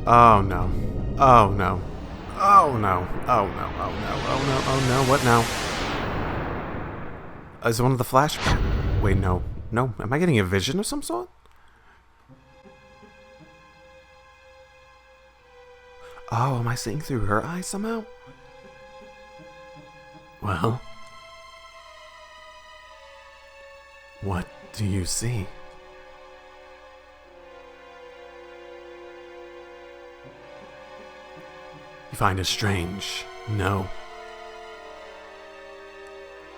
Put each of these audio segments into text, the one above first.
Oh no. Oh no. Oh no. Oh no. Oh no. Oh no. Oh no. What now? Is it one of the flash? Wait, no. No. Am I getting a vision of some sort? Oh, am I seeing through her eyes somehow? Well, what do you see? You find it strange? No.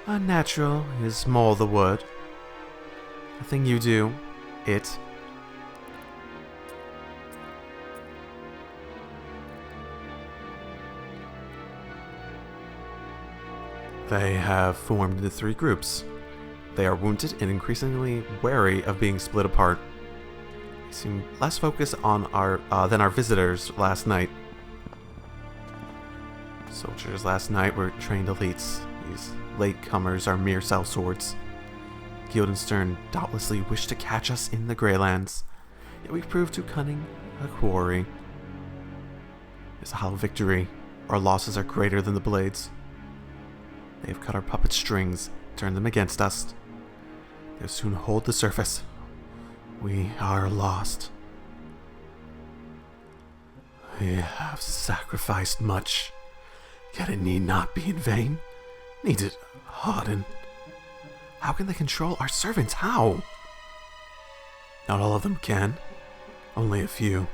Unnatural is more the word. Nothing you do, it. They have formed into 3 groups. They are wounded and increasingly wary of being split apart. They seem less focused on than our visitors last night. Soldiers last night were trained elites. These latecomers are mere sellswords. Guildenstern doubtlessly wished to catch us in the Greylands, yet we proved too cunning a quarry. It's a hollow victory. Our losses are greater than the blades. They have cut our puppet strings, turned them against us. They'll soon hold the surface. We are lost. We have sacrificed much, yet it need not be in vain. Need it harden. How can they control our servants? How? Not all of them can. Only a few.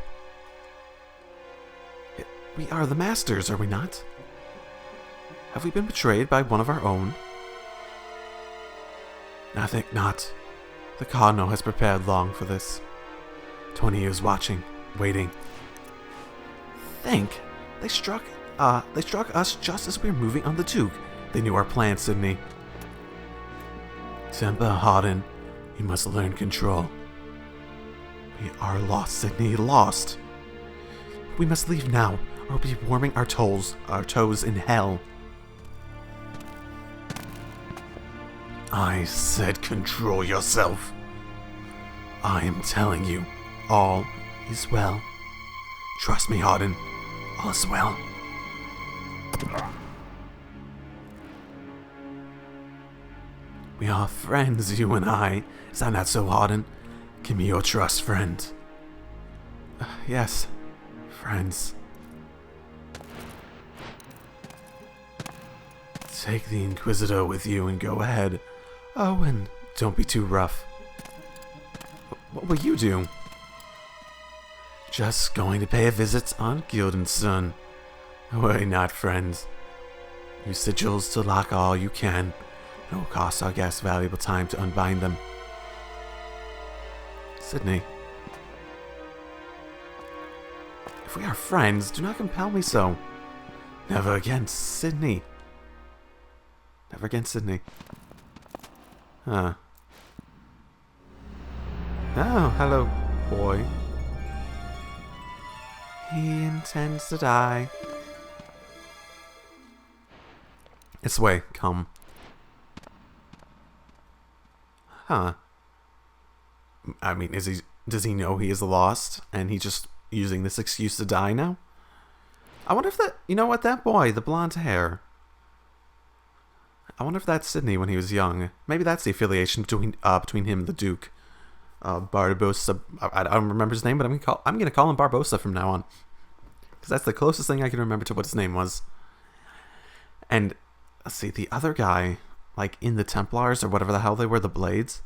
Yet we are the masters, are we not? Have we been betrayed by one of our own? I think not. The Cardinal has prepared long for this. 20 years watching, waiting. Think! They struck us just as we were moving on the Duke. They knew our plan, Sydney. Temper harden. You must learn control. We are lost, Sydney, lost. We must leave now, or we'll be warming our toes in hell. I said control yourself. I am telling you, all is well. Trust me, Harden. All is well. We are friends, you and I. Is that not so, Harden? Give me your trust, friend. Yes, friends. Take the Inquisitor with you and go ahead. Oh, and don't be too rough. What will you do? Just going to pay a visit on Guildenstern. Worry not, friends. Use sigils to lock all you can. It will cost our guests valuable time to unbind them. Sydney. If we are friends, do not compel me so. Never again, Sydney. Never again, Sydney. Huh. Oh, hello, boy. He intends to die. This way, come. Huh. I mean, does he know he is lost and he's just using this excuse to die now? I wonder if that boy, the blonde hair. I wonder if that's Sydney when he was young. Maybe that's the affiliation between him and the Duke. Barbossa. I don't remember his name, but I'm gonna call him Barbossa from now on, because that's the closest thing I can remember to what his name was. And let's see, the other guy, like in the Templars or whatever the hell they were, the Blades.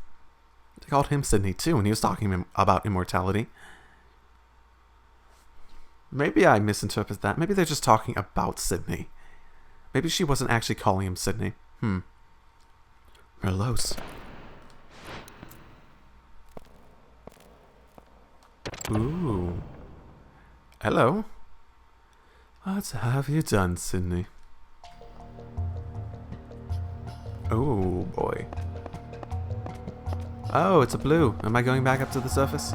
They called him Sydney too, and he was talking about immortality. Maybe I misinterpreted that. Maybe they're just talking about Sydney. Maybe she wasn't actually calling him Sydney. Merlot. Ooh. Hello. What have you done, Sydney? Oh, boy. Oh, it's a blue. Am I going back up to the surface?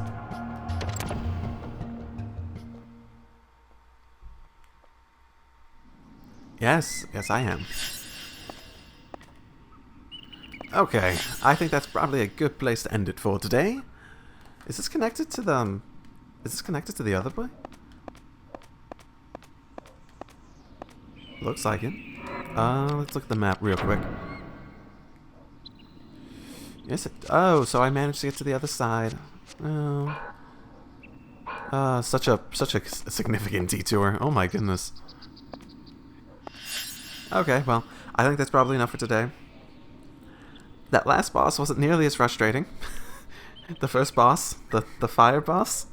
Yes, I am. Okay, I think that's probably a good place to end it for today. Is this connected to the... Is this connected to the other boy? Looks like it. Let's look at the map real quick. Yes, oh, so I managed to get to the other side. Oh. Such a significant detour. Oh my goodness. Okay, well, I think that's probably enough for today. That last boss wasn't nearly as frustrating. The first boss, the fire boss,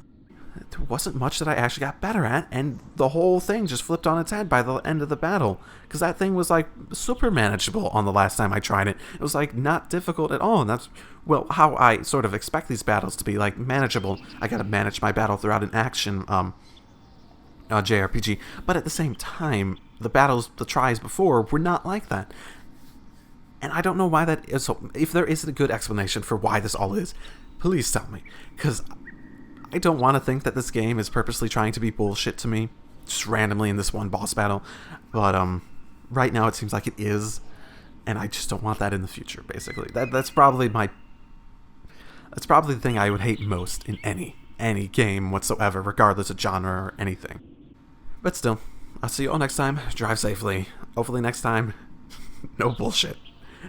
there wasn't much that I actually got better at, and the whole thing just flipped on its head by the end of the battle. Because that thing was like super manageable on the last time I tried it. It was like not difficult at all, and that's, well, how I sort of expect these battles to be, like manageable. I gotta manage my battle throughout an action JRPG, but at the same time, the battles, the tries before, were not like that. And I don't know why that is. So if there isn't a good explanation for why this all is, please tell me. Because I don't want to think that this game is purposely trying to be bullshit to me, just randomly in this one boss battle. But right now it seems like it is, and I just don't want that in the future. Basically, that's probably the thing I would hate most in any game whatsoever, regardless of genre or anything. But still, I'll see you all next time. Drive safely. Hopefully next time, no bullshit.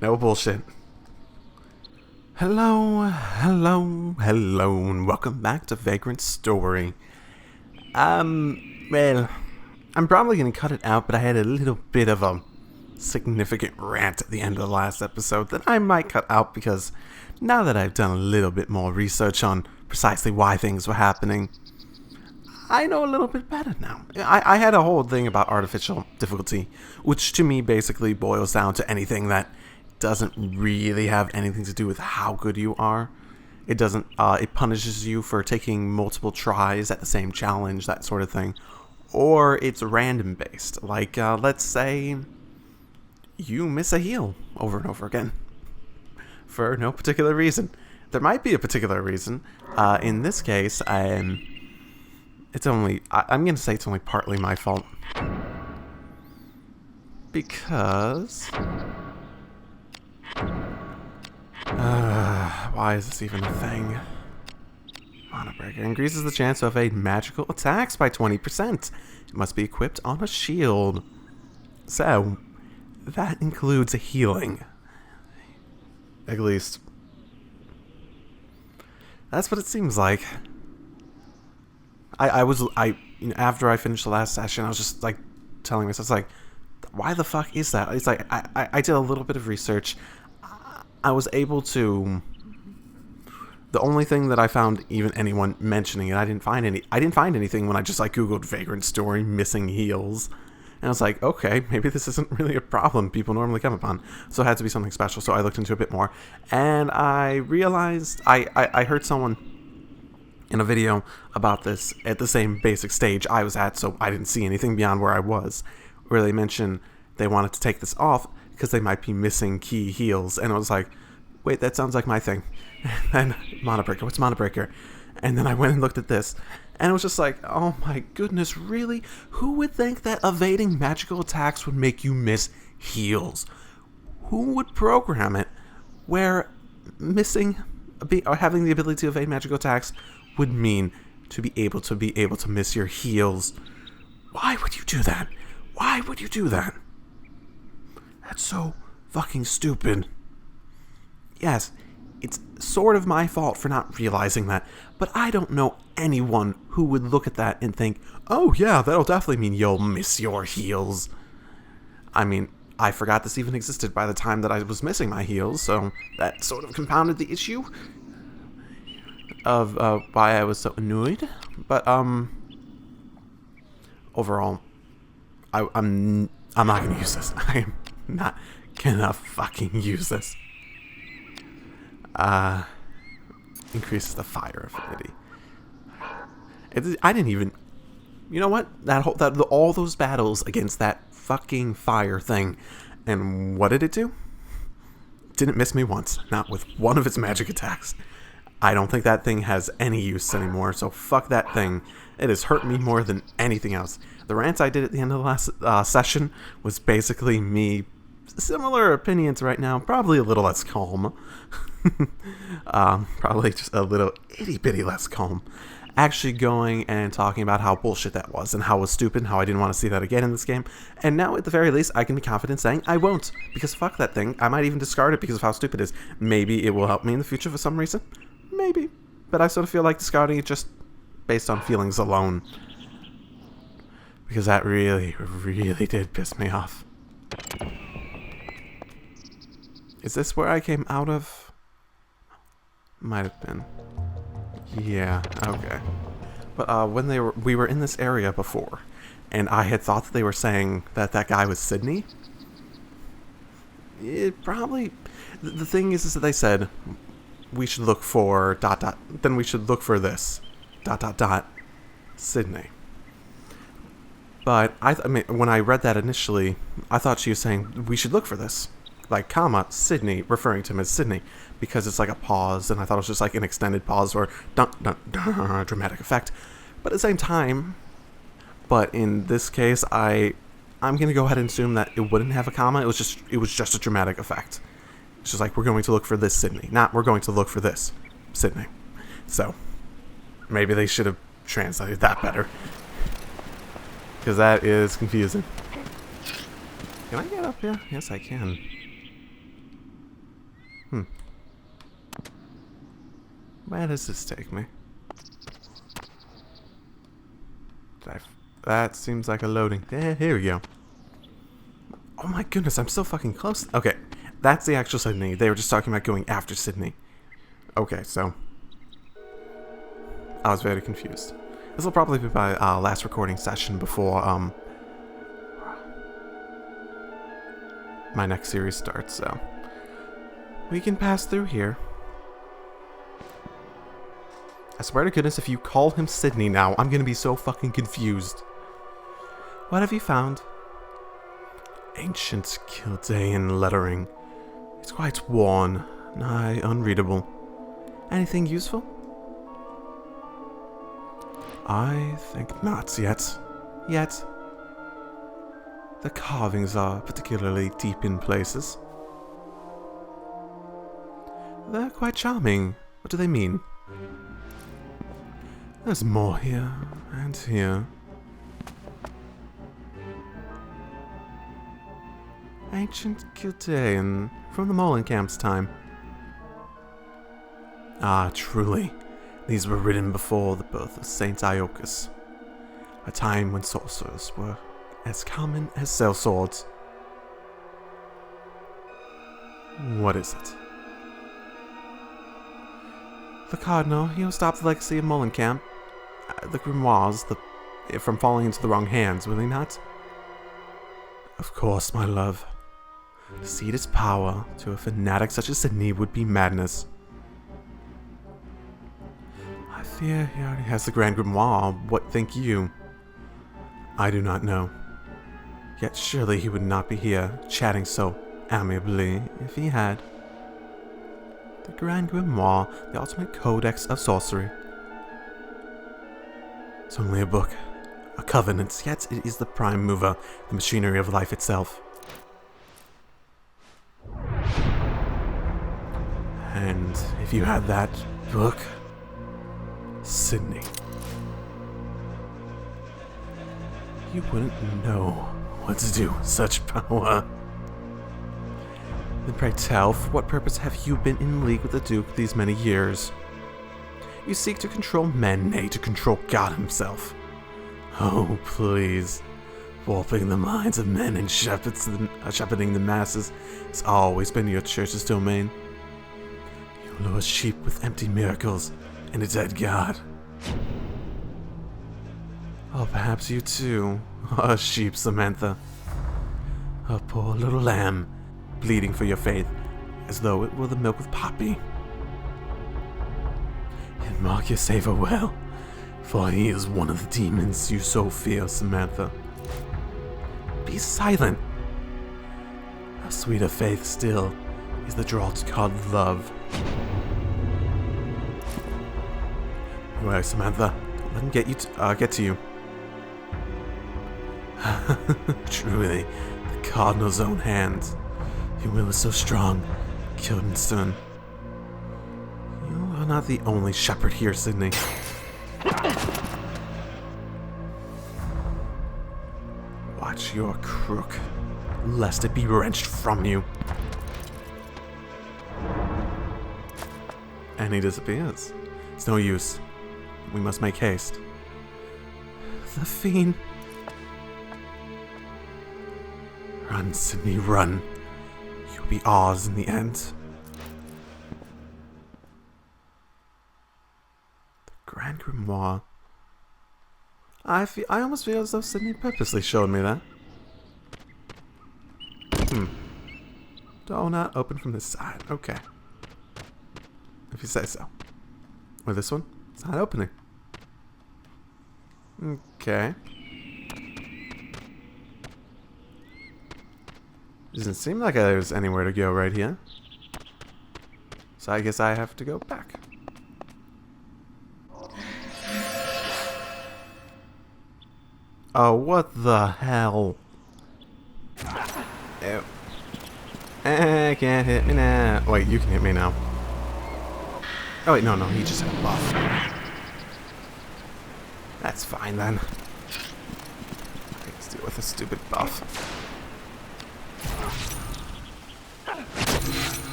No bullshit. Hello, and welcome back to Vagrant Story. Well, I'm probably gonna cut it out, but I had a little bit of a significant rant at the end of the last episode that I might cut out because now that I've done a little bit more research on precisely why things were happening, I know a little bit better now. I had a whole thing about artificial difficulty, which to me basically boils down to anything that doesn't really have anything to do with how good you are. It doesn't, it punishes you for taking multiple tries at the same challenge, that sort of thing. Or it's random based, like, let's say you miss a heal over and over again for no particular reason. There might be a particular reason. In this case, it's only, I'm going to say it's only partly my fault. Because why is this even a thing? Mana Breaker increases the chance to evade magical attacks by 20%. It must be equipped on a shield. So, that includes healing. At least, that's what it seems like. After I finished the last session, I was just like telling myself, like, why the fuck is that? It's like I did a little bit of research. I was able to. The only thing that I found, even anyone mentioning it, I didn't find anything when I just like Googled Vagrant Story missing heals, and I was like, okay, maybe this isn't really a problem people normally come upon. So it had to be something special. So I looked into it a bit more, and I realized I heard someone in a video about this at the same basic stage I was at, so I didn't see anything beyond where I was, where they mentioned they wanted to take this off because they might be missing key heals, and I was like, wait, that sounds like my thing. And Mana Breaker, what's Mana Breaker? And then I went and looked at this, and it was just like, oh my goodness, really? Who would think that evading magical attacks would make you miss heals? Who would program it where missing or having the ability to evade magical attacks would mean to be able to miss your heals? Why would you do that? Why would you do that? That's so fucking stupid. Yes, it's sort of my fault for not realizing that, but I don't know anyone who would look at that and think, oh yeah, that'll definitely mean you'll miss your heals. I mean, I forgot this even existed by the time that I was missing my heals, so that sort of compounded the issue of why I was so annoyed. But overall, I'm not gonna use this. I'm not gonna fucking use this. Increases the fire affinity. I didn't even. You know what? All those battles against that fucking fire thing, and what did it do? Didn't miss me once, not with one of its magic attacks. I don't think that thing has any use anymore, so fuck that thing. It has hurt me more than anything else. The rant I did at the end of the last session was basically me similar opinions right now, probably a little less calm. Probably just a little itty-bitty less calm. Actually going and talking about how bullshit that was and how it was stupid and how I didn't want to see that again in this game. And now, at the very least, I can be confident saying I won't, because fuck that thing. I might even discard it because of how stupid it is. Maybe it will help me in the future for some reason. Maybe. But I sort of feel like discarding it just based on feelings alone. Because that really, really did piss me off. Is this where I came out of? Might have been. Yeah, okay. But when we were in this area before, and I had thought that they were saying that that guy was Sydney. It probably... The thing is that they said, we should look for ... then we should look for this ... Sydney. But I mean, when I read that initially, I thought she was saying, we should look for this. Like, comma, Sydney, referring to him as Sydney, because it's like a pause, and I thought it was just like an extended pause or dramatic effect. But at the same time, but in this case, I'm gonna go ahead and assume that it wouldn't have a comma. It was just a dramatic effect. It's just like, we're going to look for this Sydney, not we're going to look for this Sydney. So maybe they should have translated that better, because that is confusing. Can I get up here? Yes, I can. Where does this take me? That seems like a loading. Here we go. Oh my goodness, I'm so fucking close. Okay, that's the actual Sydney. They were just talking about going after Sydney. Okay, so I was very confused. This will probably be my last recording session before my next series starts, so we can pass through here. I swear to goodness, if you call him Sydney now, I'm gonna be so fucking confused. What have you found? Ancient Chaldean lettering. It's quite worn, nigh unreadable. Anything useful? I think not yet. The carvings are particularly deep in places. They're quite charming. What do they mean? There's more here and here. Ancient Chaldean, from the Molencamp's time. Ah, truly. These were written before the birth of Saint Iochus, a time when sorcerers were as common as sellswords. What is it? The Cardinal, he'll stop the legacy of Molencamp, the grimoires, from falling into the wrong hands, will he not? Of course, my love. To cede its power to a fanatic such as Sydney would be madness. I fear he already has the Grand Grimoire. What think you? I do not know. Yet surely he would not be here, chatting so amiably, if he had. The Grand Grimoire, the ultimate codex of sorcery. It's only a book, a covenant, yet it is the prime mover, the machinery of life itself. And if you had that book, Sydney, you wouldn't know what to do with such power. Then pray tell, for what purpose have you been in league with the Duke these many years? You seek to control men, nay, to control God himself. Oh, please. Warping the minds of men and shepherding the masses has always been your church's domain. You lure sheep with empty miracles and a dead God. Or perhaps you too are a sheep, Samantha. A poor little lamb, bleeding for your faith, as though it were the milk of Poppy. And mark your Savior well, for he is one of the demons you so fear, Samantha. Be silent. A sweeter faith still is the draught called love. Anyway, Samantha, don't let him get to you. Truly, the Cardinal's own hand. Your will is so strong, Kyoden-san. You are not the only shepherd here, Sydney. Watch your crook, lest it be wrenched from you. And he disappears. It's no use. We must make haste. The fiend. Run, Sydney, run. You'll be ours in the end. The Grand Grimoire. I almost feel as though Sydney purposely showed me that. Door not open from this side. Okay. If you say so. Or this one? It's not opening. Okay. Doesn't seem like there's anywhere to go right here. So I guess I have to go back. Oh, what the hell? Ew. Can't hit me now. Wait, you can hit me now. Oh wait, no, he just had a buff. That's fine then. Let's deal with a stupid buff.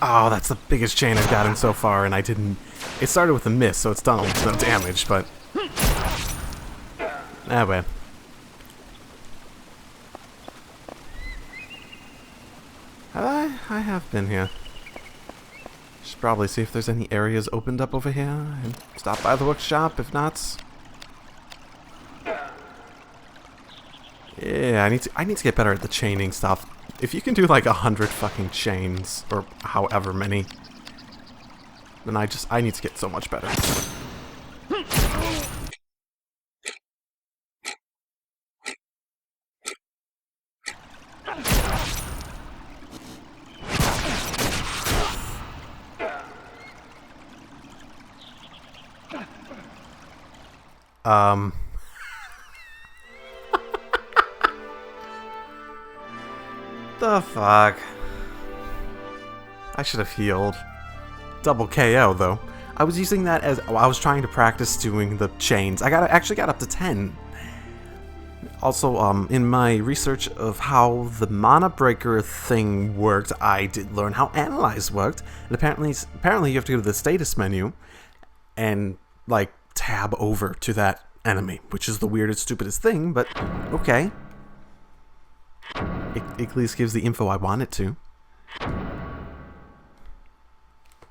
Oh, that's the biggest chain I've gotten so far, and I didn't... It started with a miss, so it's done almost no damage, but... Ah, well. I have been here. Should probably see if there's any areas opened up over here, and stop by the workshop, if not... Yeah, I need to get better at the chaining stuff. If you can do like 100 fucking chains, or however many, then I need to get so much better. The fuck? I should have healed. Double KO though. I was using that as I was trying to practice doing the chains. I actually got up to 10. Also, in my research of how the mana breaker thing worked, I did learn how analyze worked. And apparently you have to go to the status menu and like tab over to that enemy, which is the weirdest, stupidest thing, but okay. It at least gives the info I want it to.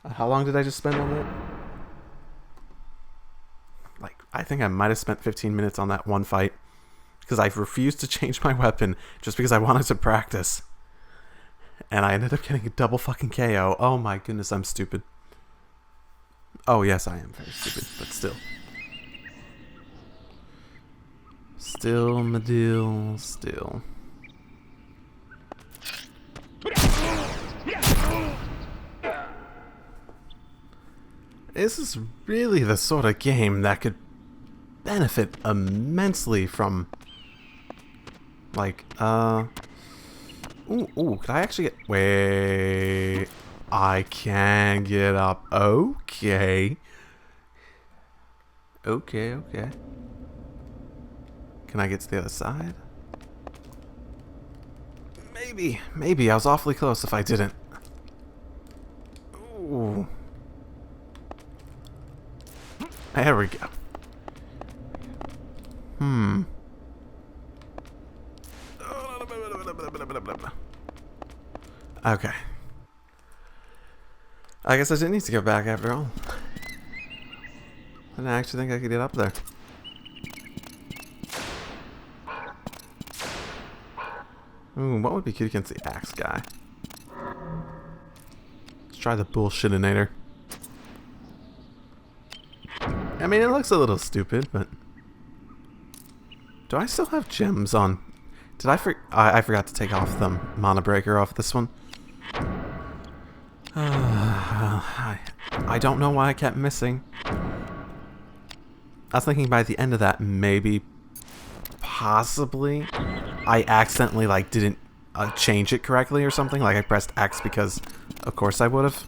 How long did I just spend on that? Like, I think I might have spent 15 minutes on that one fight. Because I refused to change my weapon just because I wanted to practice. And I ended up getting a double fucking KO. Oh my goodness, I'm stupid. Oh yes, I am very stupid, but still. Still, Medill, still. This is really the sort of game that could benefit immensely from, like, ooh, could I actually get, wait, I can get up, okay. Okay. Can I get to the other side? Maybe, I was awfully close if I didn't. Ooh. There we go. Okay. I guess I didn't need to go back after all. I didn't actually think I could get up there. Ooh, what would be cute against the axe guy? Let's try the bullshitinator. I mean, it looks a little stupid, but... Do I still have gems on? Did I forgot to take off the mana breaker off this one. I don't know why I kept missing. I was thinking by the end of that, maybe, possibly, I accidentally, like, didn't change it correctly or something. Like I pressed X because, of course, I would have.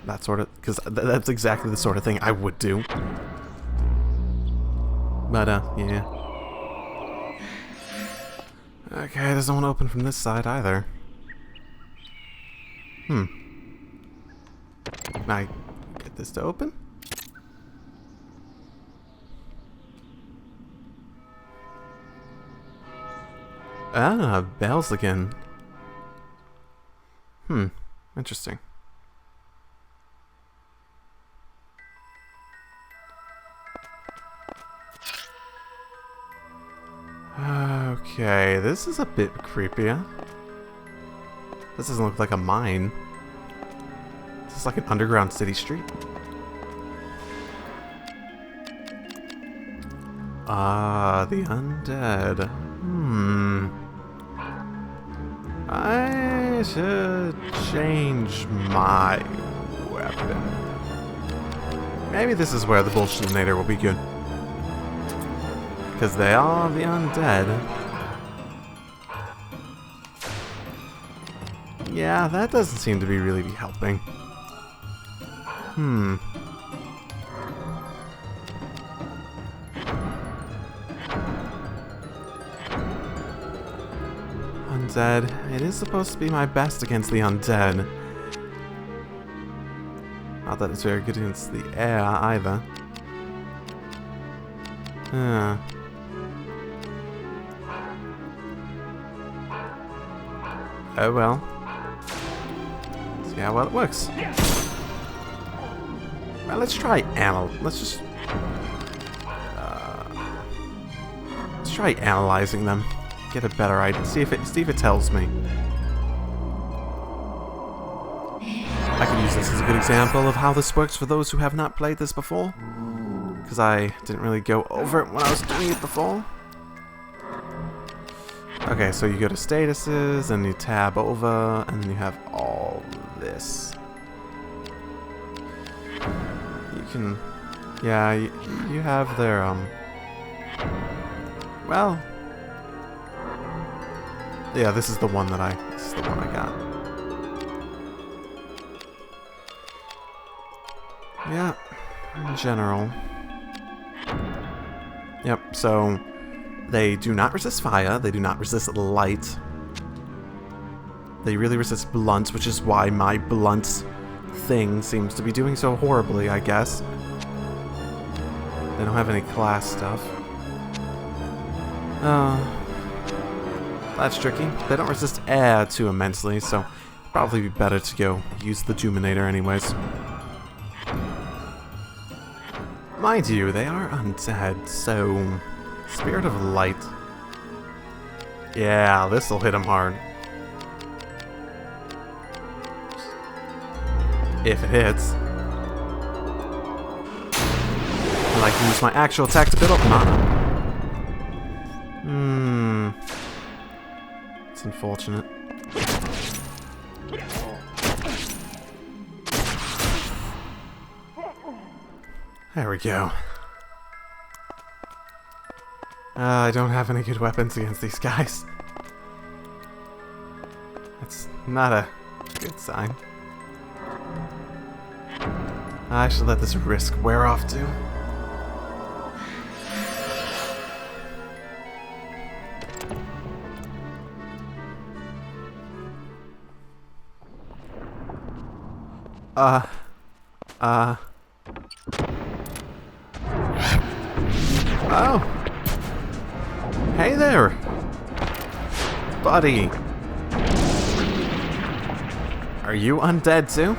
That sort of, because that's exactly the sort of thing I would do. But yeah. Okay, there's no one open from this side either. Can I get this to open? Ah, bells again. Interesting. Okay, this is a bit creepier. This doesn't look like a mine. This is like an underground city street. Ah, the undead. I should change my weapon. Maybe this is where the bullshitinator will be good. Because they are the undead. Yeah, that doesn't seem to really be helping. Undead. It is supposed to be my best against the undead. Not that it's very good against the air either. Oh well. See how well it works. Well, let's try let's try analyzing them. Get a better idea. See if it tells me. I could use this as a good example of how this works for those who have not played this before. Because I didn't really go over it when I was doing it before. Okay, so you go to statuses, and you tab over, and then you have all this. You can... Yeah, you have their, well... Yeah, this is the one that I got. Yeah, in general. Yep, so... They do not resist fire, they do not resist light. They really resist blunt, which is why my blunt thing seems to be doing so horribly, I guess. They don't have any class stuff. That's tricky. They don't resist air too immensely, so it'd probably be better to go use the Dominator anyways. Mind you, they are undead, so... Spirit of Light. Yeah, this'll hit him hard. If it hits. I like to use my actual attack to build up mana. It's unfortunate. There we go. I don't have any good weapons against these guys. That's not a good sign. I should let this risk wear off too. Oh! Hey there! Buddy! Are you undead too?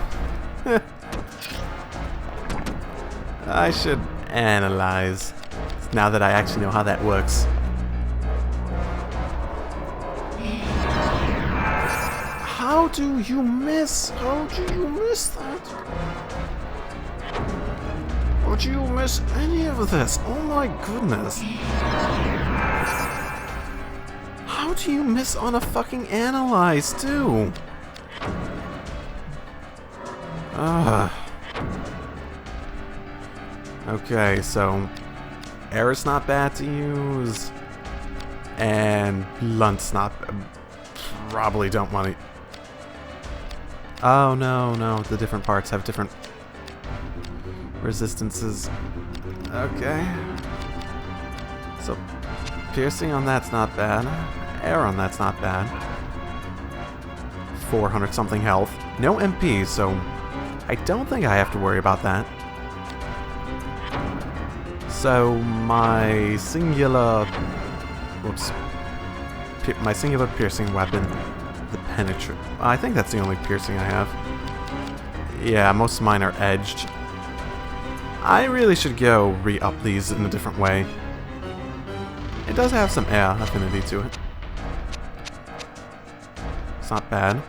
I should analyze, now that I actually know how that works. How do you miss? How do you miss that? How do you miss any of this? Oh my goodness. How do you miss on a fucking analyze too? Okay, so air is not bad to use. And blunt's not... probably don't want to... Oh, no. The different parts have different resistances. Okay. So, piercing on that's not bad. Air on that's not bad. 400 something health. No MP, so I don't think I have to worry about that. So, my singular... Whoops. My singular piercing weapon, the penetrate. I think that's the only piercing I have. Yeah, most of mine are edged. I really should go re-up these in a different way. It does have some air affinity to it. It's not bad.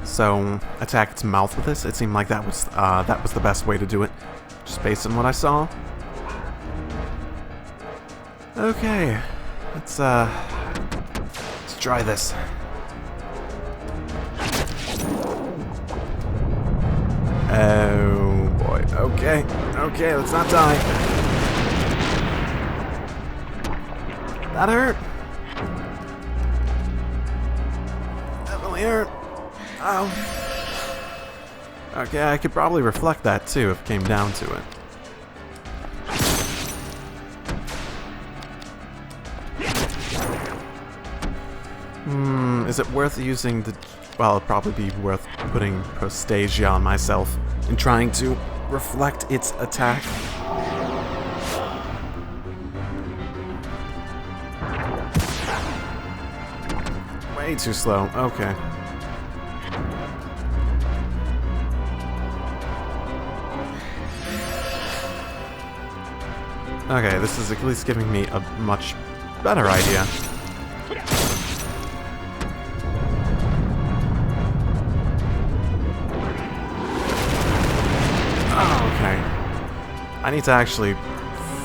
So, attack its mouth with this. It seemed like that was the best way to do it, just based on what I saw. Okay, let's try this. Oh boy. Okay, let's not die. That hurt. Definitely hurt. Ow. Okay, I could probably reflect that too if it came down to it. Is it worth using the... Well, it'd probably be worth putting Prostasia on myself and trying to reflect its attack. Way too slow. Okay. Okay, this is at least giving me a much better idea. I need to actually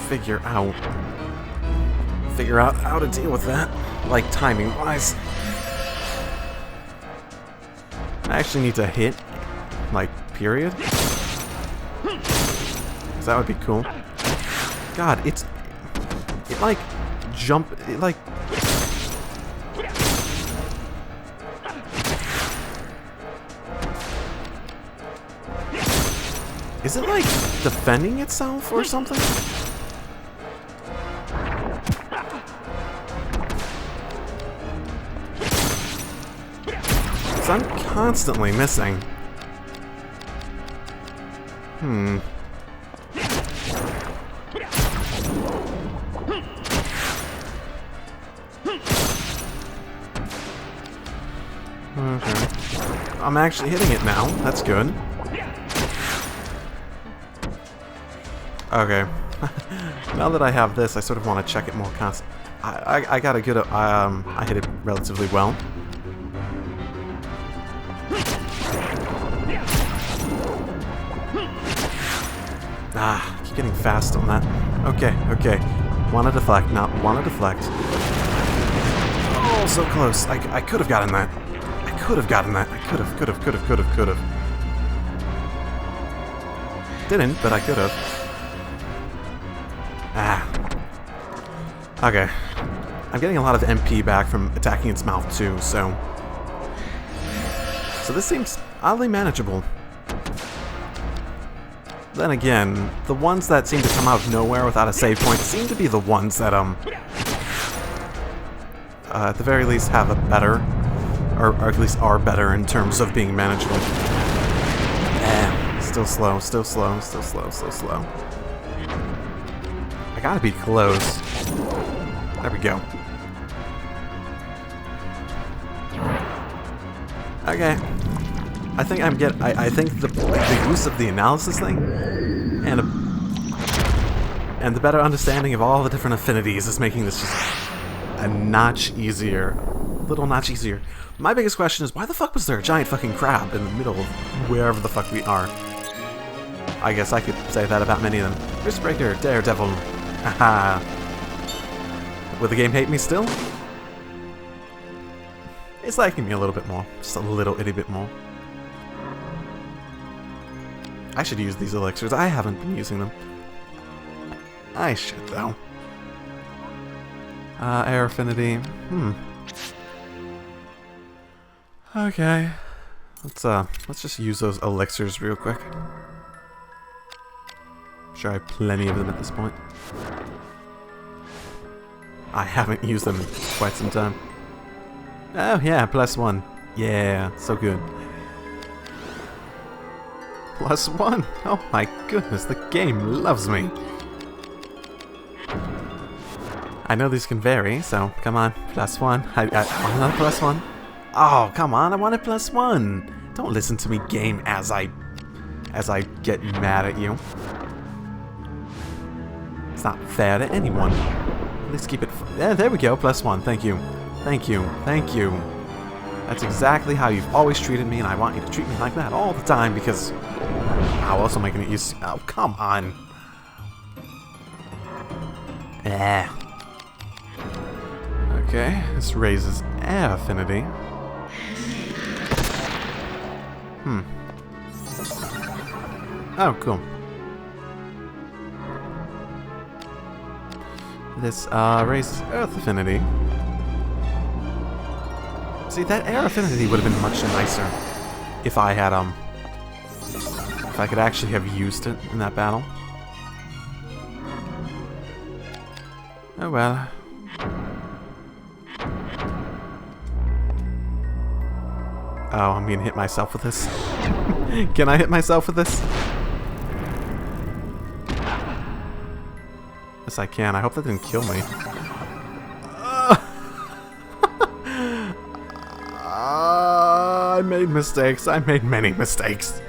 figure out how to deal with that, like timing-wise. I actually need to hit, like, period. 'Cause that would be cool. God, it like is it like defending itself or something? Because I'm constantly missing. Okay. I'm actually hitting it now. That's good. Okay. Now that I have this, I sort of want to check it more constant. I got a good... I hit it relatively well. Ah, keep getting fast on that. Okay. Wanna deflect, not wanna deflect. Oh, so close. I could have gotten that. I could have. Didn't, but I could have. Okay. I'm getting a lot of MP back from attacking its mouth too, so this seems oddly manageable. Then again, the ones that seem to come out of nowhere without a save point seem to be the ones that, at the very least have a better, or at least are better in terms of being manageable. Still slow. I gotta be close. There we go. Okay. I think I think the use of the analysis thing and the better understanding of all the different affinities is making this just a notch easier. Little notch easier. My biggest question is, why the fuck was there a giant fucking crab in the middle of wherever the fuck we are? I guess I could say that about many of them. Fistbreaker, Daredevil. Haha. Will the game hate me still? It's liking me a little bit more. Just a little itty bit more. I should use these elixirs. I haven't been using them. I should, though. Air affinity. Okay. Let's just use those elixirs real quick. I'm sure I have plenty of them at this point. I haven't used them in quite some time. Oh yeah, +1. Yeah, so good. +1. Oh my goodness, the game loves me. I know these can vary, so come on, +1. I want another +1. Oh, come on, I wanted +1. Don't listen to me, game, as I get mad at you. It's not fair to anyone. Let's keep it. Yeah, there we go, +1. Thank you. Thank you. Thank you. That's exactly how you've always treated me, and I want you to treat me like that all the time because. How else am I gonna use? Oh, come on. Okay, this raises air affinity. Oh, cool. This raises earth affinity. See, that air affinity would have been much nicer if I had if I could actually have used it in that battle. Oh well. Oh, I'm gonna hit myself with this. Can I hit myself with this? Yes, I can. I hope that didn't kill me. I made mistakes. I made many mistakes.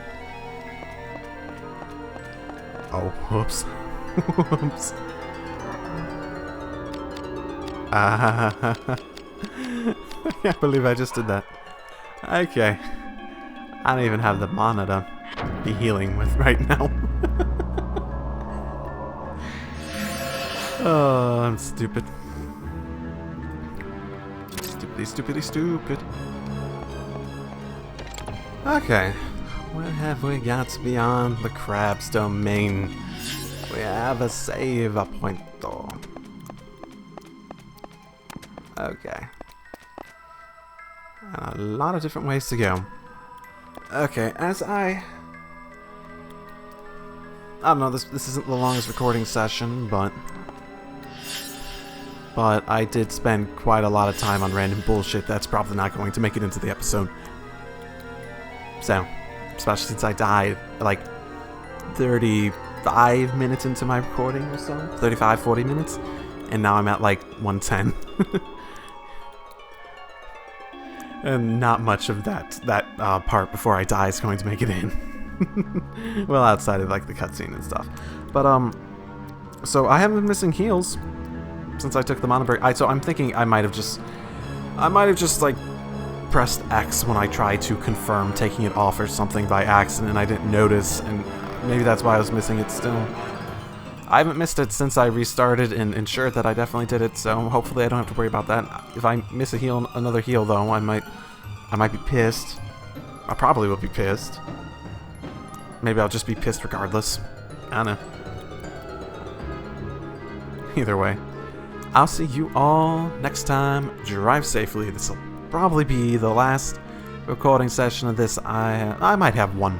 Oh, whoops. Whoops. I can't believe I just did that. Okay. I don't even have the mana to be healing with right now. Oh, I'm stupid. Stupidly stupid. Okay. Where have we got beyond the crab's domain? We have a save point though. Okay. And a lot of different ways to go. Okay, as I don't know, this isn't the longest recording session, but I did spend quite a lot of time on random bullshit that's probably not going to make it into the episode. So, especially since I died like 35 minutes into my recording or so. 35, 40 minutes. And now I'm at like 110. And not much of that part before I die is going to make it in. Well, outside of like the cutscene and stuff. But so I haven't been missing heals since I took the mana break. So I'm thinking I might have just like pressed X when I tried to confirm taking it off or something by accident and I didn't notice, and maybe that's why I was missing it still. I haven't missed it since I restarted and ensured that I definitely did it, so hopefully I don't have to worry about that. If I miss another heal though, I might be pissed. I probably will be pissed. Maybe I'll just be pissed regardless. I don't know. Either way. I'll see you all next time. Drive safely. This will probably be the last recording session of this. I might have one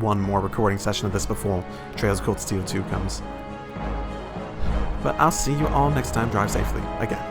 more recording session of this before Trails of Cold Steel 2 comes. But I'll see you all next time. Drive safely. Again.